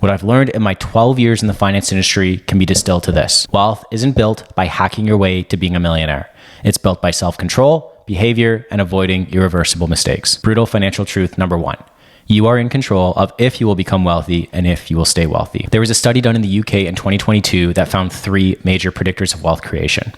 What I've learned in my 12 years in the finance industry can be distilled to this. Wealth isn't built by hacking your way to being a millionaire. It's built by self-control, behavior, and avoiding irreversible mistakes. Brutal financial truth number 1. You are in control of if you will become wealthy and if you will stay wealthy. There was a study done in the UK in 2022 that found 3 major predictors of wealth creation.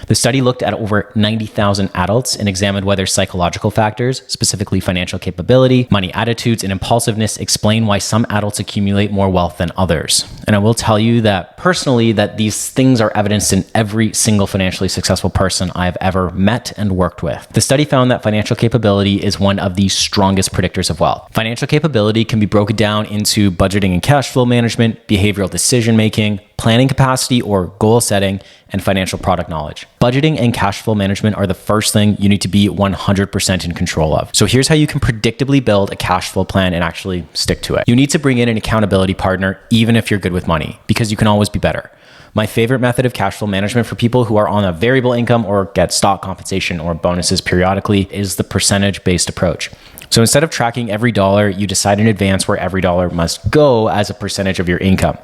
The study looked at over 90,000 adults and examined whether psychological factors, specifically financial capability, money attitudes, and impulsiveness, explain why some adults accumulate more wealth than others. And I will tell you that personally, that these things are evidenced in every single financially successful person I've ever met and worked with. The study found that financial capability is one of the strongest predictors of wealth. Financial capability can be broken down into budgeting and cash flow management, behavioral decision making, planning capacity or goal setting, and financial product knowledge. Budgeting and cash flow management are the first thing you need to be 100% in control of. So here's how you can predictably build a cash flow plan and actually stick to it. You need to bring in an accountability partner, even if you're good with money, because you can always be better. My favorite method of cash flow management for people who are on a variable income or get stock compensation or bonuses periodically is the percentage-based approach. So instead of tracking every dollar, you decide in advance where every dollar must go as a percentage of your income.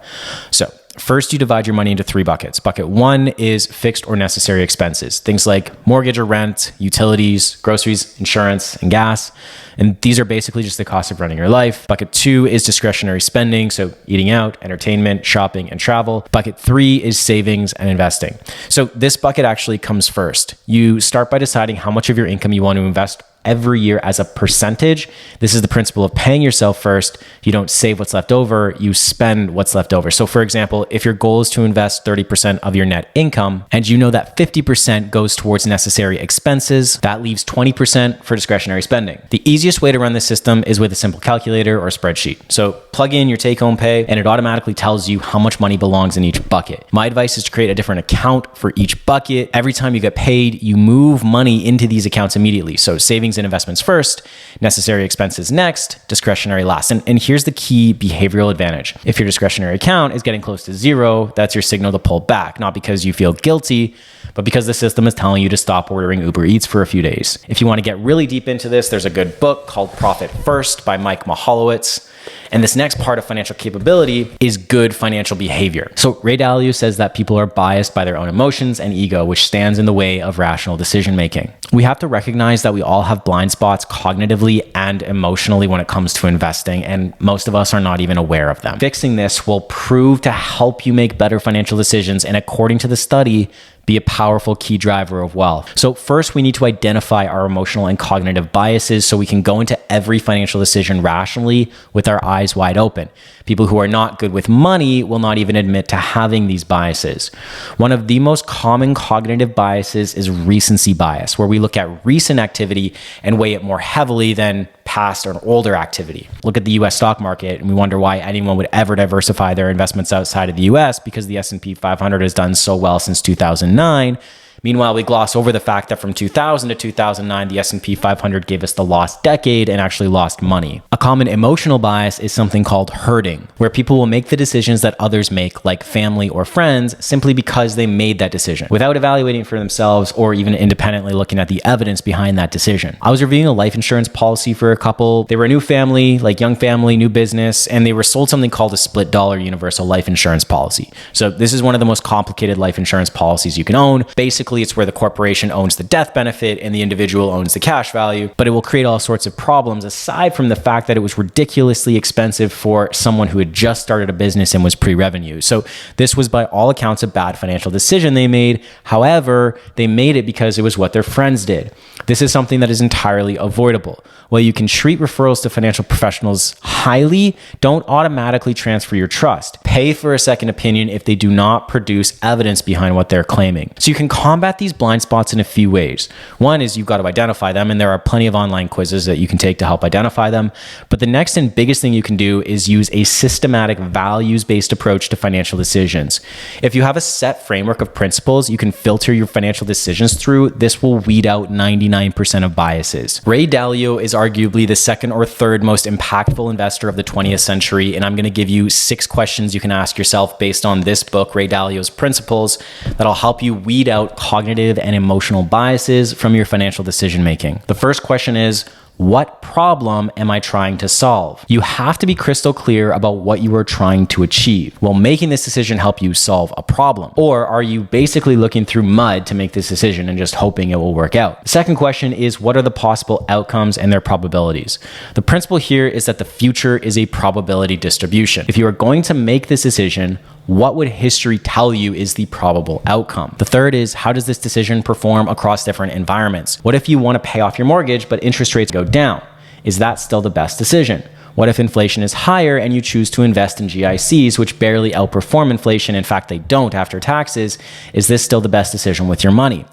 So first, you divide your money into 3 buckets. Bucket 1 is fixed or necessary expenses, things like mortgage or rent, utilities, groceries, insurance, and gas. And these are basically just the cost of running your life. Bucket 2 is discretionary spending, so eating out, entertainment, shopping, and travel. Bucket 3 is savings and investing. So this bucket actually comes first. You start by deciding how much of your income you want to invest every year as a percentage. This is the principle of paying yourself first. You don't save what's left over, you spend what's left over. So for example, if your goal is to invest 30% of your net income and you know that 50% goes towards necessary expenses, that leaves 20% for discretionary spending. The easiest way to run this system is with a simple calculator or spreadsheet. So plug in your take-home pay and it automatically tells you how much money belongs in each bucket. My advice is to create a different account for each bucket. Every time you get paid, you move money into these accounts immediately. So savings and investments first, necessary expenses next, discretionary last. And here's the key behavioral advantage. If your discretionary account is getting close to 0, that's your signal to pull back, not because you feel guilty, but because the system is telling you to stop ordering Uber Eats for a few days. If you want to get really deep into this, there's a good book called Profit First by Mike Michalowicz. And this next part of financial capability is good financial behavior. So Ray Dalio says that people are biased by their own emotions and ego, which stands in the way of rational decision making. We have to recognize that we all have blind spots cognitively and emotionally when it comes to investing, and most of us are not even aware of them. Fixing this will prove to help you make better financial decisions, and according to the study, be a powerful key driver of wealth. So first, we need to identify our emotional and cognitive biases so we can go into every financial decision rationally with our eyes wide open. People who are not good with money will not even admit to having these biases. One of the most common cognitive biases is recency bias, where we look at recent activity and weigh it more heavily than past or older activity. Look at the US stock market and we wonder why anyone would ever diversify their investments outside of the US because the S&P 500 has done so well since 2009. Meanwhile, we gloss over the fact that from 2000 to 2009, the S&P 500 gave us the lost decade and actually lost money. A common emotional bias is something called herding, where people will make the decisions that others make, like family or friends, simply because they made that decision, without evaluating for themselves or even independently looking at the evidence behind that decision. I was reviewing a life insurance policy for a couple. They were a new family, like young family, new business, and they were sold something called a split dollar universal life insurance policy. So this is one of the most complicated life insurance policies you can own. Basically, it's where the corporation owns the death benefit and the individual owns the cash value, but it will create all sorts of problems aside from the fact that it was ridiculously expensive for someone who had just started a business and was pre-revenue. So this was by all accounts a bad financial decision they made. However, they made it because it was what their friends did. This is something that is entirely avoidable. While you can treat referrals to financial professionals highly, don't automatically transfer your trust. Pay for a second opinion if they do not produce evidence behind what they're claiming. So you can combat these blind spots in a few ways. One is you've got to identify them, and there are plenty of online quizzes that you can take to help identify them. But the next and biggest thing you can do is use a systematic values-based approach to financial decisions. If you have a set framework of principles you can filter your financial decisions through, this will weed out 99% of biases. Ray Dalio is arguably the second or third most impactful investor of the 20th century, and I'm going to give you 6 questions you can ask yourself based on this book, Ray Dalio's Principles, that'll help you weed out cognitive and emotional biases from your financial decision making. The first question is, what problem am I trying to solve? You have to be crystal clear about what you are trying to achieve. Will making this decision help you solve a problem? Or are you basically looking through mud to make this decision and just hoping it will work out? The second question is, what are the possible outcomes and their probabilities? The principle here is that the future is a probability distribution. If you are going to make this decision, what would history tell you is the probable outcome? The third is, how does this decision perform across different environments? What if you want to pay off your mortgage, but interest rates go down? Is that still the best decision? What if inflation is higher and you choose to invest in GICs, which barely outperform inflation? In fact, they don't after taxes. Is this still the best decision with your money?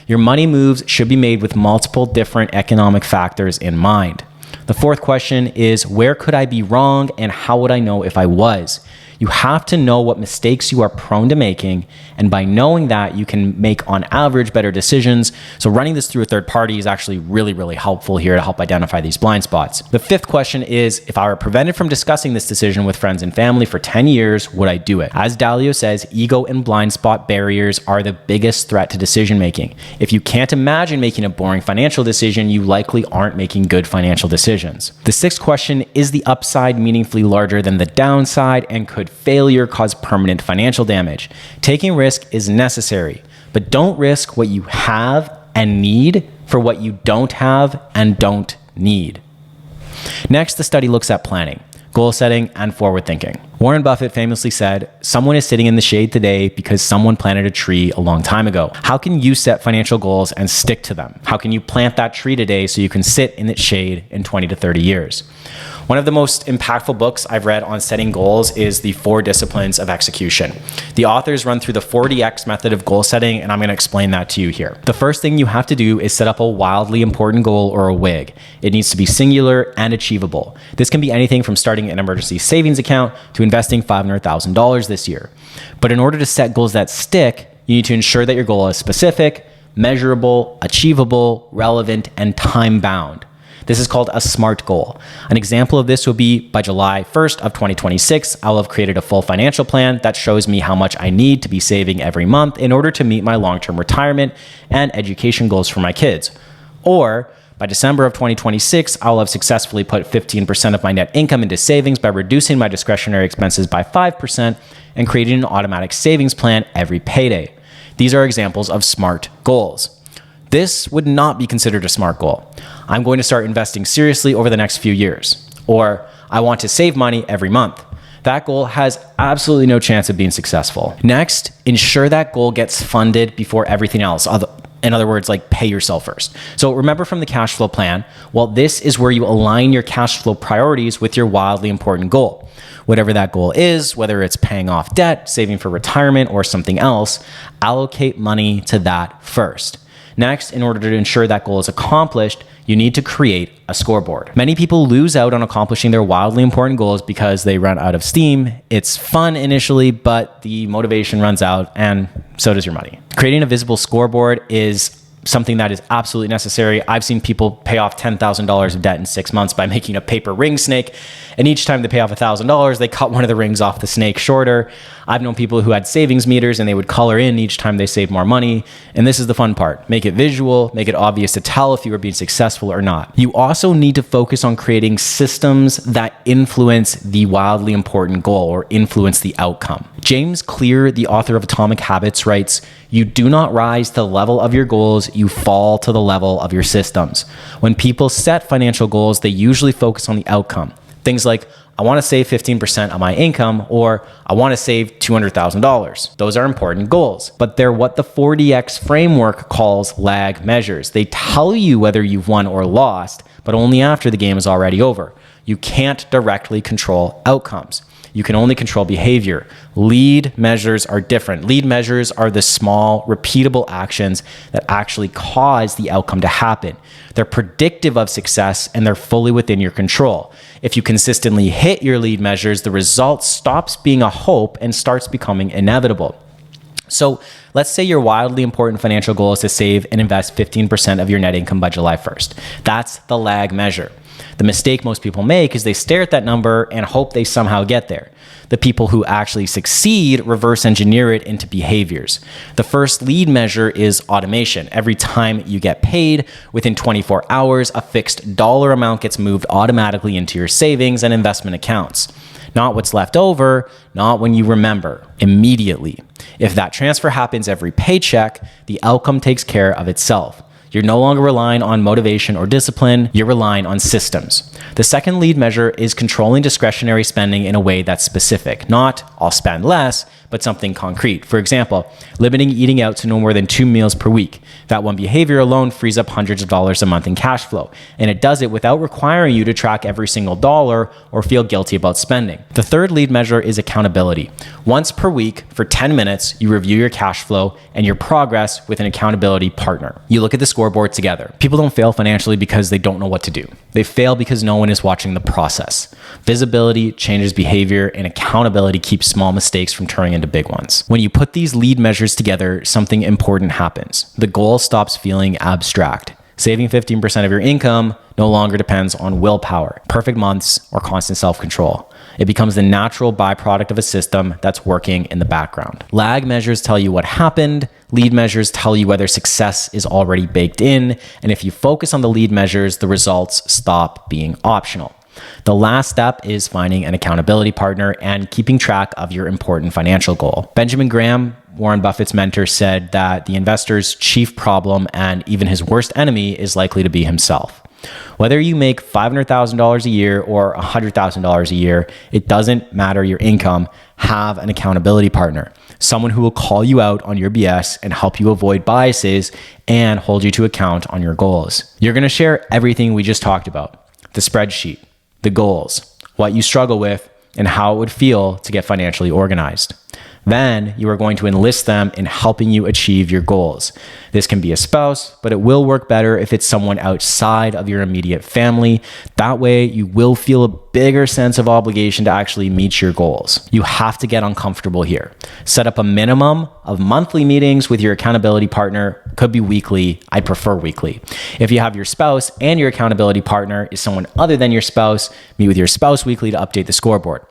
Your money moves should be made with multiple different economic factors in mind. The fourth question is, where could I be wrong and how would I know if I was? You have to know what mistakes you are prone to making, and by knowing that, you can make on average better decisions. So running this through a third party is actually really helpful here to help identify these blind spots. The fifth question is, if I were prevented from discussing this decision with friends and family for 10 years, would I do it? As Dalio says, ego and blind spot barriers are the biggest threat to decision making. If you can't imagine making a boring financial decision, you likely aren't making good financial decisions. The sixth question, is the upside meaningfully larger than the downside, and could failure cause permanent financial damage? Taking risk is necessary, but don't risk what you have and need for what you don't have and don't need. Next, the study looks at planning, goal setting, and forward thinking. Warren Buffett famously said, "Someone is sitting in the shade today because someone planted a tree a long time ago." How can you set financial goals and stick to them? How can you plant that tree today so you can sit in its shade in 20 to 30 years? One of the most impactful books I've read on setting goals is The 4 Disciplines of Execution. The authors run through the 40X method of goal setting, and I'm going to explain that to you here. The first thing you have to do is set up a wildly important goal or a WIG. It needs to be singular and achievable. This can be anything from starting an emergency savings account to investing $500,000 this year. But in order to set goals that stick, you need to ensure that your goal is specific, measurable, achievable, relevant, and time-bound. This is called a SMART goal. An example of this would be, by July 1st of 2026, I'll have created a full financial plan that shows me how much I need to be saving every month in order to meet my long-term retirement and education goals for my kids. Or by December of 2026, I'll have successfully put 15% of my net income into savings by reducing my discretionary expenses by 5% and creating an automatic savings plan every payday. These are examples of SMART goals. This would not be considered a SMART goal. I'm going to start investing seriously over the next few years. Or I want to save money every month. That goal has absolutely no chance of being successful. Next, ensure that goal gets funded before everything else. In other words, like pay yourself first. So remember from the cash flow plan, well, this is where you align your cash flow priorities with your wildly important goal. Whatever that goal is, whether it's paying off debt, saving for retirement, or something else, allocate money to that first. Next, in order to ensure that goal is accomplished, you need to create a scoreboard. Many people lose out on accomplishing their wildly important goals because they run out of steam. It's fun initially, but the motivation runs out, and so does your money. Creating a visible scoreboard is something that is absolutely necessary. I've seen people pay off $10,000 of debt in 6 months by making a paper ring snake. And each time they pay off $1,000, they cut one of the rings off the snake shorter. I've known people who had savings meters and they would color in each time they saved more money. And this is the fun part. Make it visual, make it obvious to tell if you are being successful or not. You also need to focus on creating systems that influence the wildly important goal or influence the outcome. James Clear, the author of Atomic Habits, writes, "You do not rise to the level of your goals, you fall to the level of your systems." When people set financial goals, they usually focus on the outcome. Things like, I want to save 15% of my income, or I want to save $200,000. Those are important goals, but they're what the 40X framework calls lag measures. They tell you whether you've won or lost, but only after the game is already over. You can't directly control outcomes. You can only control behavior. Lead measures are different. Lead measures are the small, repeatable actions that actually cause the outcome to happen. They're predictive of success and they're fully within your control. If you consistently hit your lead measures, the result stops being a hope and starts becoming inevitable. So let's say your wildly important financial goal is to save and invest 15% of your net income by July 1st. That's the lag measure. The mistake most people make is they stare at that number and hope they somehow get there. The people who actually succeed reverse engineer it into behaviors. The first lead measure is automation. Every time you get paid, within 24 hours, a fixed dollar amount gets moved automatically into your savings and investment accounts. Not what's left over, not when you remember, immediately. If that transfer happens every paycheck, the outcome takes care of itself. You're no longer relying on motivation or discipline, you're relying on systems. The second lead measure is controlling discretionary spending in a way that's specific. Not, I'll spend less, but something concrete. For example, limiting eating out to no more than 2 meals per week. That one behavior alone frees up hundreds of dollars a month in cash flow. And it does it without requiring you to track every single dollar or feel guilty about spending. The third lead measure is accountability. Once per week, for 10 minutes, you review your cash flow and your progress with an accountability partner. You look at the scoreboard together. People don't fail financially because they don't know what to do. They fail because no one is watching the process. Visibility changes behavior, and accountability keeps small mistakes from turning into big ones. When you put these lead measures together, something important happens. The goal stops feeling abstract. Saving 15% of your income no longer depends on willpower, perfect months, or constant self-control. It becomes the natural byproduct of a system that's working in the background. Lag measures tell you what happened. Lead measures tell you whether success is already baked in. And if you focus on the lead measures, the results stop being optional. The last step is finding an accountability partner and keeping track of your important financial goal. Benjamin Graham, Warren Buffett's mentor, said that the investor's chief problem and even his worst enemy is likely to be himself. Whether you make $500,000 a year or $100,000 a year, it doesn't matter your income. Have an accountability partner, someone who will call you out on your BS and help you avoid biases and hold you to account on your goals. You're going to share everything we just talked about: the spreadsheet, the goals, what you struggle with, and how it would feel to get financially organized. Then you are going to enlist them in helping you achieve your goals. This can be a spouse, but it will work better if it's someone outside of your immediate family. That way you will feel a bigger sense of obligation to actually meet your goals. You have to get uncomfortable here. Set up a minimum of monthly meetings with your accountability partner. Could be weekly. I prefer weekly. If you have your spouse and your accountability partner is someone other than your spouse, meet with your spouse weekly to update the scoreboard.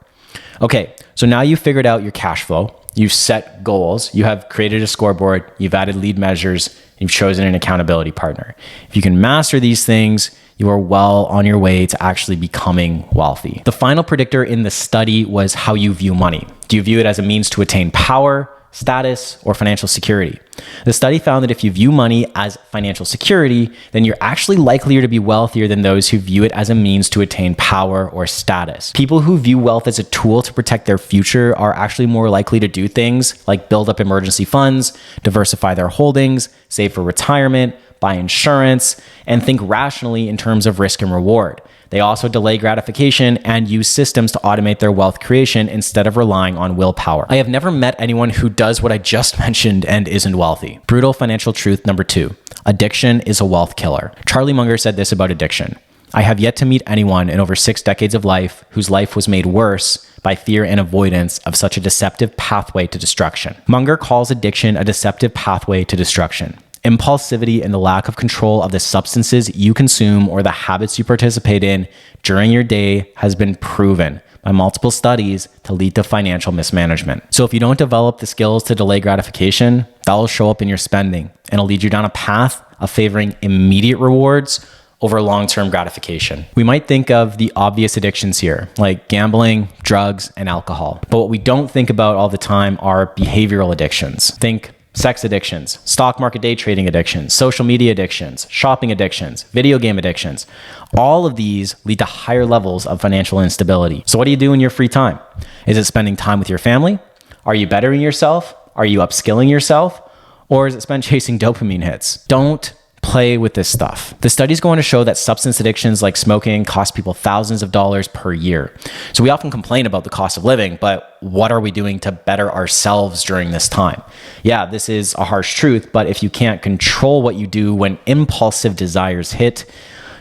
Okay, so now you've figured out your cash flow. You've set goals, you have created a scoreboard, you've added lead measures, you've chosen an accountability partner. If you can master these things, you are well on your way to actually becoming wealthy. The final predictor in the study was how you view money. Do you view it as a means to attain power, status, or financial security? The study found that if you view money as financial security, then you're actually likelier to be wealthier than those who view it as a means to attain power or status. People who view wealth as a tool to protect their future are actually more likely to do things like build up emergency funds, diversify their holdings, save for retirement, buy insurance, and think rationally in terms of risk and reward. They also delay gratification and use systems to automate their wealth creation instead of relying on willpower. I have never met anyone who does what I just mentioned and isn't wealthy. Brutal financial truth number 2. Addiction is a wealth killer. Charlie Munger said this about addiction: I have yet to meet anyone in over 6 decades of life whose life was made worse by fear and avoidance of such a deceptive pathway to destruction. Munger calls addiction a deceptive pathway to destruction. Impulsivity and the lack of control of the substances you consume or the habits you participate in during your day has been proven by multiple studies to lead to financial mismanagement. So if you don't develop the skills to delay gratification, that will show up in your spending and it'll lead you down a path of favoring immediate rewards over long-term gratification. We might think of the obvious addictions here, like gambling, drugs, and alcohol. But what we don't think about all the time are behavioral addictions. Think sex addictions, stock market day trading addictions, social media addictions, shopping addictions, video game addictions. All of these lead to higher levels of financial instability. So what do you do in your free time? Is it spending time with your family? Are you bettering yourself? Are you upskilling yourself? Or is it spent chasing dopamine hits? Don't play with this stuff. The studies go on to show that substance addictions like smoking cost people thousands of dollars per year. So we often complain about the cost of living, but what are we doing to better ourselves during this time? Yeah, this is a harsh truth, but if you can't control what you do when impulsive desires hit,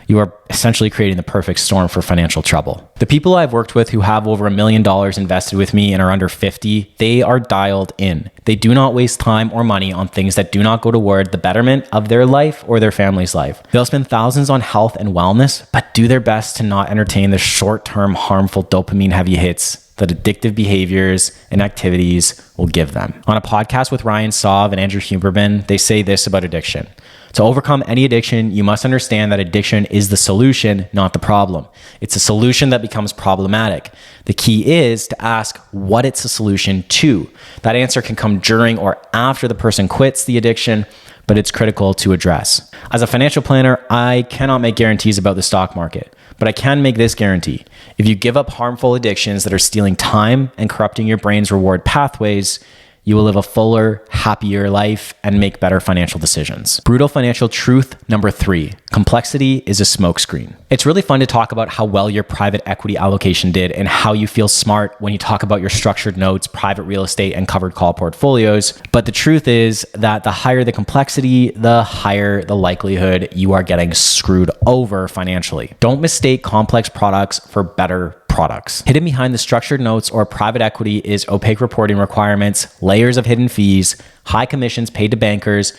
you are essentially creating the perfect storm for financial trouble. The people I've worked with who have over $1 million invested with me and are under 50, they are dialed in. They do not waste time or money on things that do not go toward the betterment of their life or their family's life. They'll spend thousands on health and wellness, but do their best to not entertain the short-term harmful dopamine heavy hits that addictive behaviors and activities will give them. On a podcast with Ryan Sav and Andrew Huberman, they say this about addiction. To overcome any addiction, you must understand that addiction is the solution, not the problem. It's a solution that becomes problematic. The key is to ask what it's a solution to. That answer can come during or after the person quits the addiction, but it's critical to address. As a financial planner, I cannot make guarantees about the stock market, but I can make this guarantee. If you give up harmful addictions that are stealing time and corrupting your brain's reward pathways, you will live a fuller, happier life and make better financial decisions. Brutal financial truth number 3, complexity is a smokescreen. It's really fun to talk about how well your private equity allocation did and how you feel smart when you talk about your structured notes, private real estate, and covered call portfolios. But the truth is that the higher the complexity, the higher the likelihood you are getting screwed over financially. Don't mistake complex products for better products. Hidden behind the structured notes or private equity is opaque reporting requirements, layers of hidden fees, high commissions paid to bankers,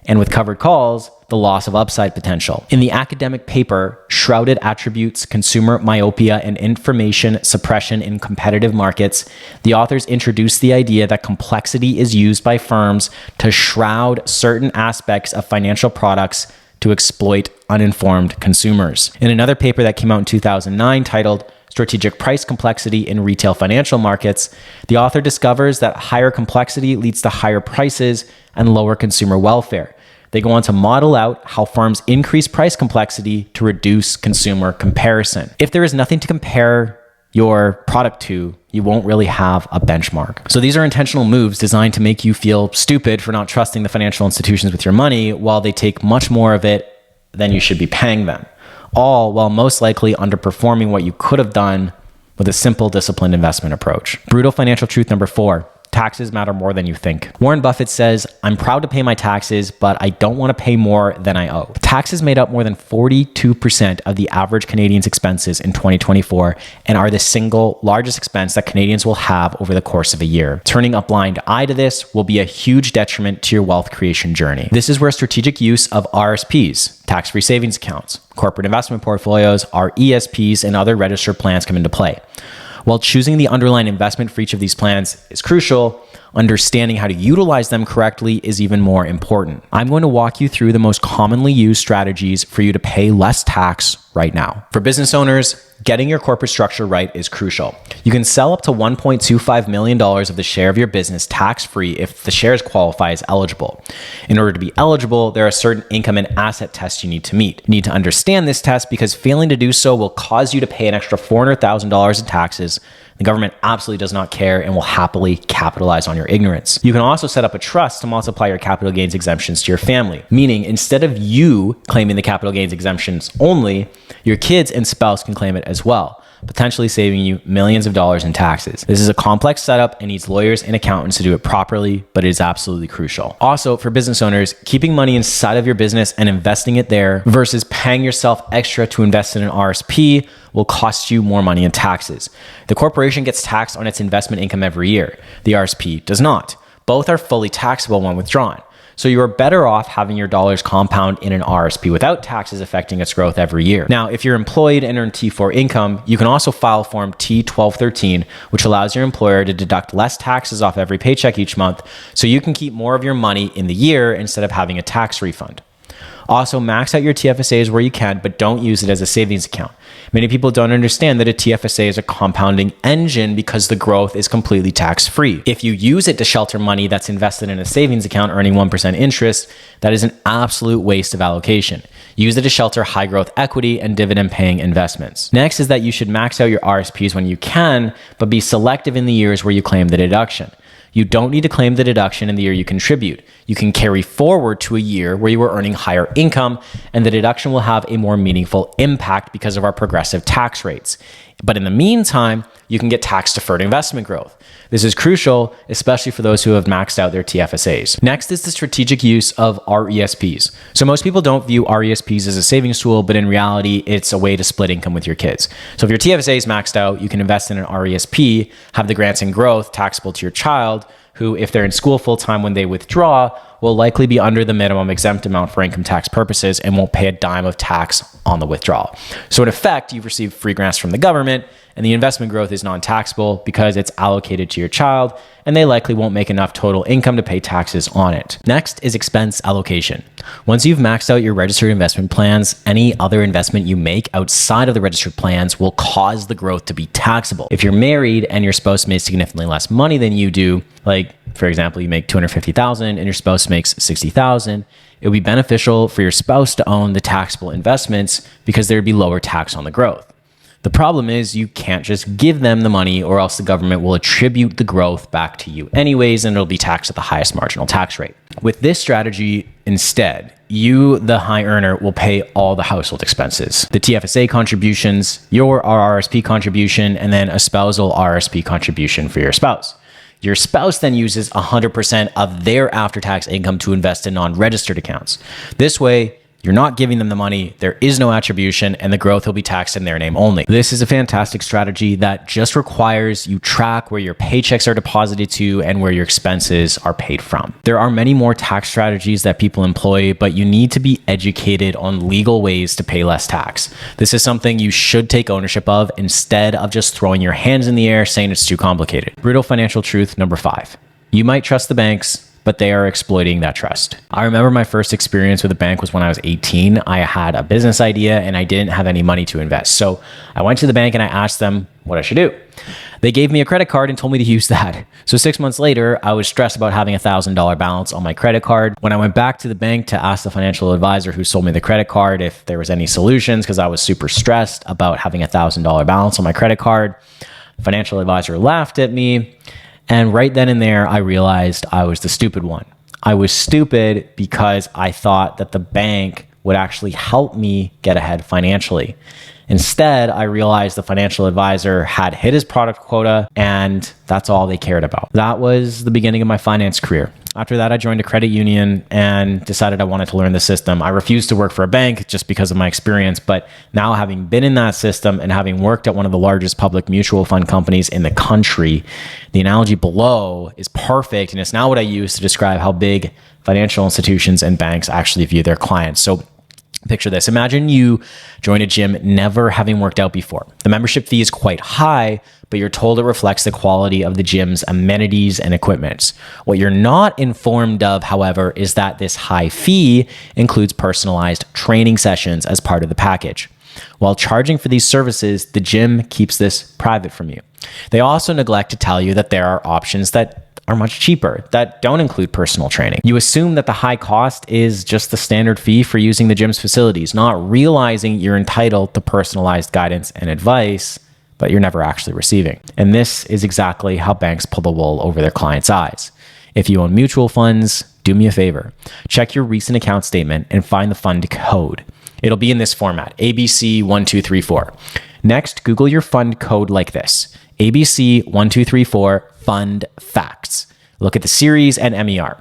and with covered calls, the loss of upside potential. In the academic paper, Shrouded Attributes, Consumer Myopia, and Information Suppression in Competitive Markets, the authors introduced the idea that complexity is used by firms to shroud certain aspects of financial products to exploit uninformed consumers. In another paper that came out in 2009 titled Strategic Price Complexity in Retail Financial Markets, the author discovers that higher complexity leads to higher prices and lower consumer welfare. They go on to model out how firms increase price complexity to reduce consumer comparison. If there is nothing to compare your product to, you won't really have a benchmark. So these are intentional moves designed to make you feel stupid for not trusting the financial institutions with your money, while they take much more of it than you should be paying them, all while most likely underperforming what you could have done with a simple, disciplined investment approach. Brutal financial truth number 4, taxes matter more than you think. Warren Buffett says, "I'm proud to pay my taxes, but I don't want to pay more than I owe." Taxes made up more than 42% of the average Canadian's expenses in 2024 and are the single largest expense that Canadians will have over the course of a year. Turning a blind eye to this will be a huge detriment to your wealth creation journey. This is where strategic use of RSPs, tax-free savings accounts, corporate investment portfolios, RESPs, and other registered plans come into play. While choosing the underlying investment for each of these plans is crucial, understanding how to utilize them correctly is even more important. I'm going to walk you through the most commonly used strategies for you to pay less tax right now. For business owners, getting your corporate structure right is crucial. You can sell up to $1.25 million of the share of your business tax-free if the shares qualify as eligible. In order to be eligible, there are certain income and asset tests you need to meet. You need to understand this test because failing to do so will cause you to pay an extra $400,000 in taxes. The government absolutely does not care and will happily capitalize on your ignorance. You can also set up a trust to multiply your capital gains exemptions to your family, meaning instead of you claiming the capital gains exemptions only, your kids and spouse can claim it as well, potentially saving you millions of dollars in taxes. This is a complex setup and needs lawyers and accountants to do it properly, but it is absolutely crucial. Also, for business owners, keeping money inside of your business and investing it there versus paying yourself extra to invest in an RSP will cost you more money in taxes. The corporation gets taxed on its investment income every year. The RSP does not. Both are fully taxable when withdrawn. So you are better off having your dollars compound in an RSP without taxes affecting its growth every year. Now, if you're employed and earn T4 income, you can also file Form T1213, which allows your employer to deduct less taxes off every paycheck each month, so you can keep more of your money in the year instead of having a tax refund. Also, max out your TFSAs where you can, but don't use it as a savings account. Many people don't understand that a TFSA is a compounding engine because the growth is completely tax-free. If you use it to shelter money that's invested in a savings account earning 1% interest, that is an absolute waste of allocation. Use it to shelter high-growth equity and dividend-paying investments. Next is that you should max out your RSPs when you can, but be selective in the years where you claim the deduction. You don't need to claim the deduction in the year you contribute. You can carry forward to a year where you are earning higher income, and the deduction will have a more meaningful impact because of our progressive tax rates. But in the meantime, you can get tax-deferred investment growth. This is crucial, especially for those who have maxed out their TFSAs. Next is the strategic use of RESPs. So most people don't view RESPs as a savings tool, but in reality, it's a way to split income with your kids. So if your TFSA is maxed out, you can invest in an RESP, have the grants and growth taxable to your child, who, if they're in school full-time when they withdraw, will likely be under the minimum exempt amount for income tax purposes and won't pay a dime of tax on the withdrawal. So in effect, you've received free grants from the government and the investment growth is non-taxable because it's allocated to your child, and they likely won't make enough total income to pay taxes on it. Next is expense allocation. Once you've maxed out your registered investment plans, any other investment you make outside of the registered plans will cause the growth to be taxable. If you're married and your spouse makes significantly less money than you do, like for example, you make $250,000 and your spouse makes $60,000, it would be beneficial for your spouse to own the taxable investments because there would be lower tax on the growth. The problem is you can't just give them the money, or else the government will attribute the growth back to you anyways, and it'll be taxed at the highest marginal tax rate. With this strategy, instead, you, the high earner, will pay all the household expenses, the TFSA contributions, your RRSP contribution, and then a spousal RRSP contribution for your spouse. Your spouse then uses 100% of their after-tax income to invest in non-registered accounts. This way, you're not giving them the money, there is no attribution, and the growth will be taxed in their name only. This is a fantastic strategy that just requires you track where your paychecks are deposited to and where your expenses are paid from. There are many more tax strategies that people employ, but you need to be educated on legal ways to pay less tax. This is something you should take ownership of instead of just throwing your hands in the air saying it's too complicated. Brutal financial truth number 5. You might trust the banks, but they are exploiting that trust. I remember my first experience with a bank was when I was 18. I had a business idea and I didn't have any money to invest. So I went to the bank and I asked them what I should do. They gave me a credit card and told me to use that. So 6 months later, I was stressed about having a $1,000 balance on my credit card. When I went back to the bank to ask the financial advisor who sold me the credit card if there was any solutions, because I was super stressed about having a $1,000 balance on my credit card, the financial advisor laughed at me. And right then and there, I realized I was the stupid one. I was stupid because I thought that the bank would actually help me get ahead financially. Instead, I realized the financial advisor had hit his product quota and that's all they cared about. That was the beginning of my finance career. After that, I joined a credit union and decided I wanted to learn the system. I refused to work for a bank just because of my experience, but now having been in that system and having worked at one of the largest public mutual fund companies in the country, the analogy below is perfect, and it's now what I use to describe how big financial institutions and banks actually view their clients. So picture this. Imagine you join a gym never having worked out before. The membership fee is quite high, but you're told it reflects the quality of the gym's amenities and equipment. What you're not informed of, however, is that this high fee includes personalized training sessions as part of the package. While charging for these services, the gym keeps this private from you. They also neglect to tell you that there are options that are much cheaper that don't include personal training. You assume that the high cost is just the standard fee for using the gym's facilities, not realizing you're entitled to personalized guidance and advice, but you're never actually receiving. And this is exactly how banks pull the wool over their clients' eyes. If you own mutual funds, do me a favor. Check your recent account statement and find the fund code. It'll be in this format, ABC1234. Next, Google your fund code like this, ABC1234 Fund Facts. Look at the series and MER.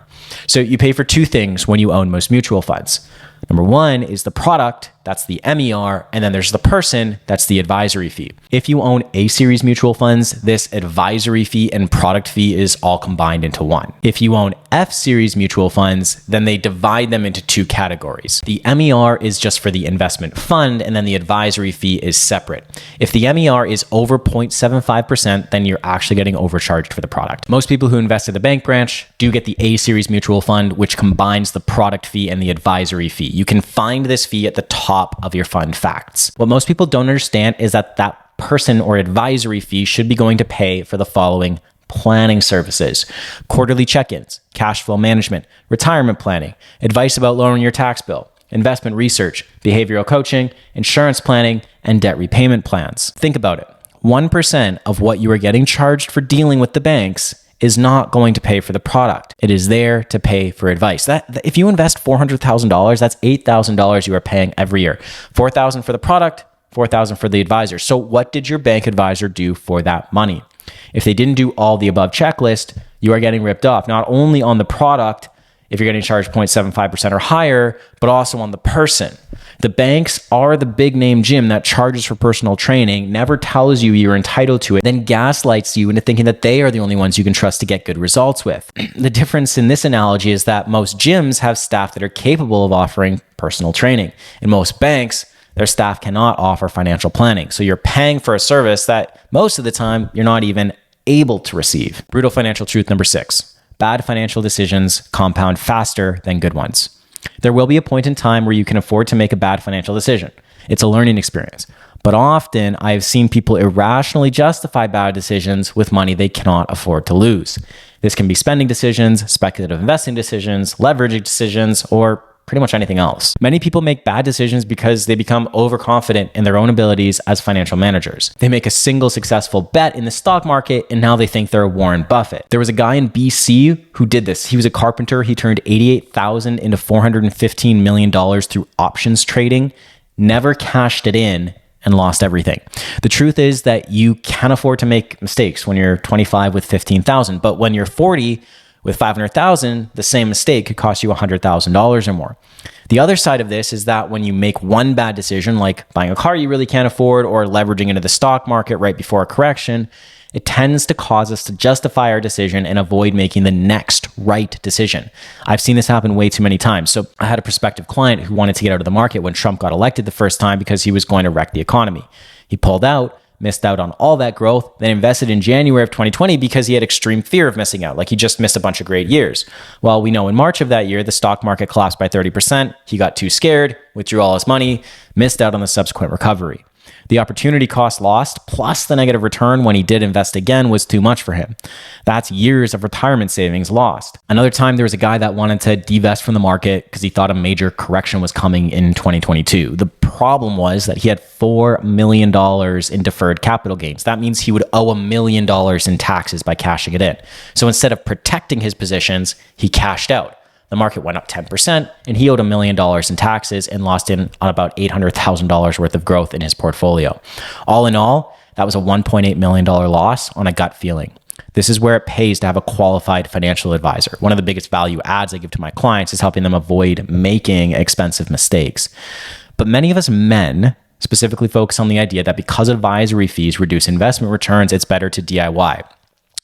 So you pay for two things when you own most mutual funds. Number one is the product, that's the MER, and then there's the person, that's the advisory fee. If you own A-series mutual funds, this advisory fee and product fee is all combined into one. If you own F-series mutual funds, then they divide them into two categories. The MER is just for the investment fund, and then the advisory fee is separate. If the MER is over 0.75%, then you're actually getting overcharged for the product. Most people who invest at the bank branch do get the A-series mutual fund, which combines the product fee and the advisory fee. You can find this fee at the top of your fund facts. What most people don't understand is that that person or advisory fee should be going to pay for the following planning services: quarterly check-ins, cash flow management, retirement planning, advice about lowering your tax bill, investment research, behavioral coaching, insurance planning, and debt repayment plans. Think about it. 1% of what you are getting charged for dealing with the banks is not going to pay for the product. It is there to pay for advice. If you invest $400,000, that's $8,000 you are paying every year. $4,000 for the product, $4,000 for the advisor. So what did your bank advisor do for that money? If they didn't do all the above checklist, you are getting ripped off, not only on the product, if you're getting charged 0.75% or higher, but also on the person. The banks are the big name gym that charges for personal training, never tells you you're entitled to it, then gaslights you into thinking that they are the only ones you can trust to get good results with. The difference in this analogy is that most gyms have staff that are capable of offering personal training. And most banks, their staff cannot offer financial planning. So you're paying for a service that most of the time you're not even able to receive. Brutal financial truth number 6. Bad financial decisions compound faster than good ones. There will be a point in time where you can afford to make a bad financial decision. It's a learning experience. But often I've seen people irrationally justify bad decisions with money they cannot afford to lose. This can be spending decisions, speculative investing decisions, leveraging decisions, or pretty much anything else. Many people make bad decisions because they become overconfident in their own abilities as financial managers. They make a single successful bet in the stock market and now they think they're Warren Buffett. There was a guy in BC who did this. He was a carpenter. He turned $88,000 into $415 million through options trading, never cashed it in, and lost everything. The truth is that you can afford to make mistakes when you're 25 with 15,000, but when you're 40 with 500,000, the same mistake could cost you $100,000 or more. The other side of this is that when you make one bad decision, like buying a car you really can't afford or leveraging into the stock market right before a correction, it tends to cause us to justify our decision and avoid making the next right decision. I've seen this happen way too many times. So I had a prospective client who wanted to get out of the market when Trump got elected the first time because he was going to wreck the economy. He pulled out, missed out on all that growth, then invested in January of 2020 because he had extreme fear of missing out. Like he just missed a bunch of great years. Well, we know in March of that year, the stock market collapsed by 30%. He got too scared, withdrew all his money, missed out on the subsequent recovery. The opportunity cost lost plus the negative return when he did invest again was too much for him. That's years of retirement savings lost. Another time there was a guy that wanted to divest from the market because he thought a major correction was coming in 2022. The problem was that he had $4 million in deferred capital gains. That means he would owe $1 million in taxes by cashing it in. So instead of protecting his positions, he cashed out. The market went up 10% and he owed $1 million in taxes and lost in on about $800,000 worth of growth in his portfolio. All in all, that was a $1.8 million loss on a gut feeling. This is where it pays to have a qualified financial advisor. One of the biggest value adds I give to my clients is helping them avoid making expensive mistakes. But many of us men specifically focus on the idea that because advisory fees reduce investment returns, it's better to DIY.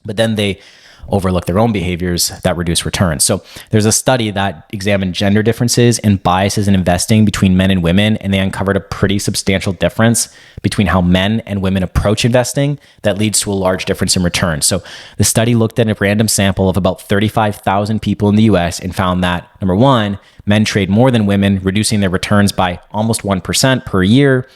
But then they overlook their own behaviors that reduce returns. So there's a study that examined gender differences and biases in investing between men and women, and they uncovered a pretty substantial difference between how men and women approach investing that leads to a large difference in returns. So the study looked at a random sample of about 35,000 people in the US and found that, number one, men trade more than women, reducing their returns by almost 1% per year.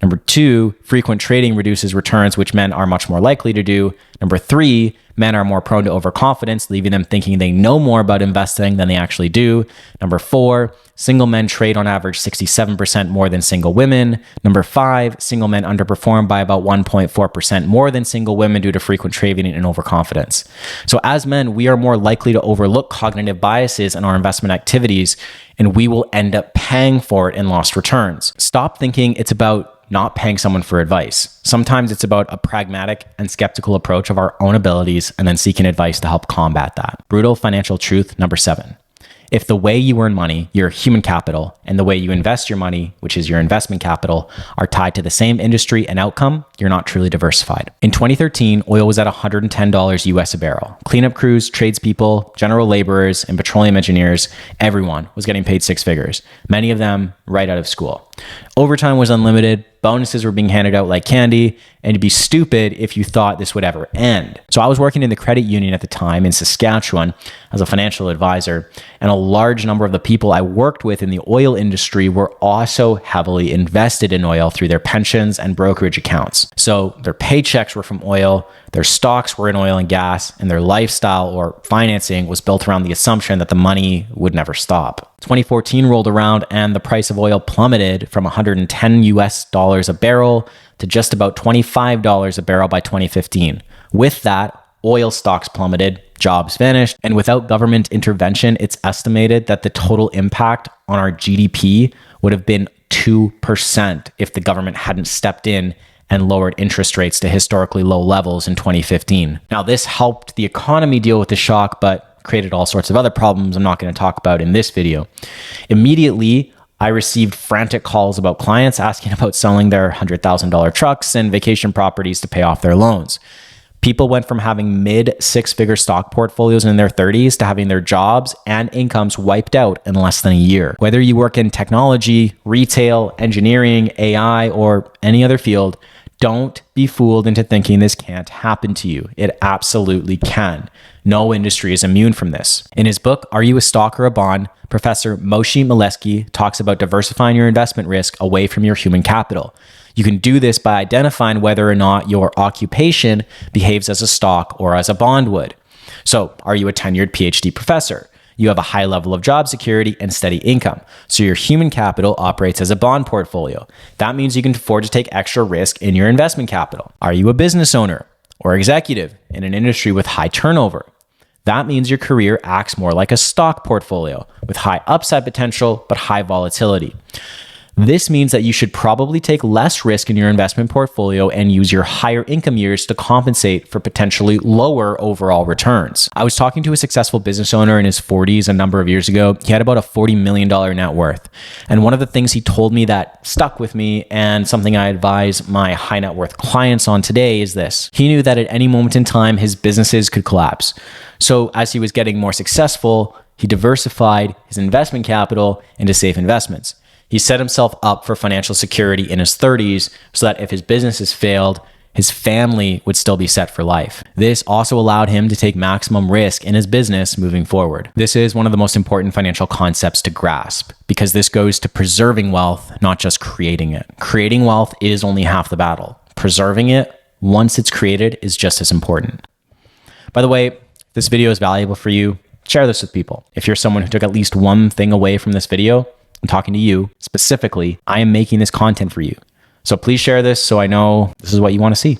Number two, frequent trading reduces returns, which men are much more likely to do. Number three, men are more prone to overconfidence, leaving them thinking they know more about investing than they actually do. Number four, single men trade on average 67% more than single women. Number five, single men underperform by about 1.4% more than single women due to frequent trading and overconfidence. So as men, we are more likely to overlook cognitive biases in our investment activities, and we will end up paying for it in lost returns. Stop thinking it's about not paying someone for advice. Sometimes it's about a pragmatic and skeptical approach of our own abilities and then seeking advice to help combat that. Brutal financial truth number 7. If the way you earn money, your human capital, and the way you invest your money, which is your investment capital, are tied to the same industry and outcome, you're not truly diversified. In 2013, oil was at $110 US a barrel. Cleanup crews, tradespeople, general laborers, and petroleum engineers, everyone was getting paid six figures, many of them right out of school. Overtime was unlimited, bonuses were being handed out like candy, and you'd be stupid if you thought this would ever end. So I was working in the credit union at the time in Saskatchewan as a financial advisor, and a large number of the people I worked with in the oil industry were also heavily invested in oil through their pensions and brokerage accounts. So their paychecks were from oil, their stocks were in oil and gas, and their lifestyle or financing was built around the assumption that the money would never stop. 2014 rolled around and the price of oil plummeted from $110 US a barrel to just about $25 a barrel by 2015. With that, oil stocks plummeted, jobs vanished, and without government intervention, it's estimated that the total impact on our GDP would have been 2% if the government hadn't stepped in and lowered interest rates to historically low levels in 2015. Now, this helped the economy deal with the shock, but created all sorts of other problems I'm not going to talk about in this video. Immediately, I received frantic calls about clients asking about selling their $100,000 trucks and vacation properties to pay off their loans. People went from having mid six-figure stock portfolios in their 30s to having their jobs and incomes wiped out in less than a year. Whether you work in technology, retail, engineering, AI, or any other field, don't be fooled into thinking this can't happen to you. It absolutely can. No industry is immune from this. In his book, Are You a Stock or a Bond?, Professor Moshe Milevsky talks about diversifying your investment risk away from your human capital. You can do this by identifying whether or not your occupation behaves as a stock or as a bond would. So, are you a tenured PhD professor? You have a high level of job security and steady income. So your human capital operates as a bond portfolio. That means you can afford to take extra risk in your investment capital. Are you a business owner or executive in an industry with high turnover? That means your career acts more like a stock portfolio with high upside potential, but high volatility. This means that you should probably take less risk in your investment portfolio and use your higher income years to compensate for potentially lower overall returns. I was talking to a successful business owner in his 40s a number of years ago. He had about a $40 million net worth. And one of the things he told me that stuck with me and something I advise my high net worth clients on today is this. He knew that at any moment in time, his businesses could collapse. So as he was getting more successful, he diversified his investment capital into safe investments. He set himself up for financial security in his 30s so that if his businesses failed, his family would still be set for life. This also allowed him to take maximum risk in his business moving forward. This is one of the most important financial concepts to grasp because this goes to preserving wealth, not just creating it. Creating wealth is only half the battle. Preserving it, once it's created, is just as important. By the way, if this video is valuable for you, share this with people. If you're someone who took at least one thing away from this video, I'm talking to you specifically. I am making this content for you. So please share this so I know this is what you want to see.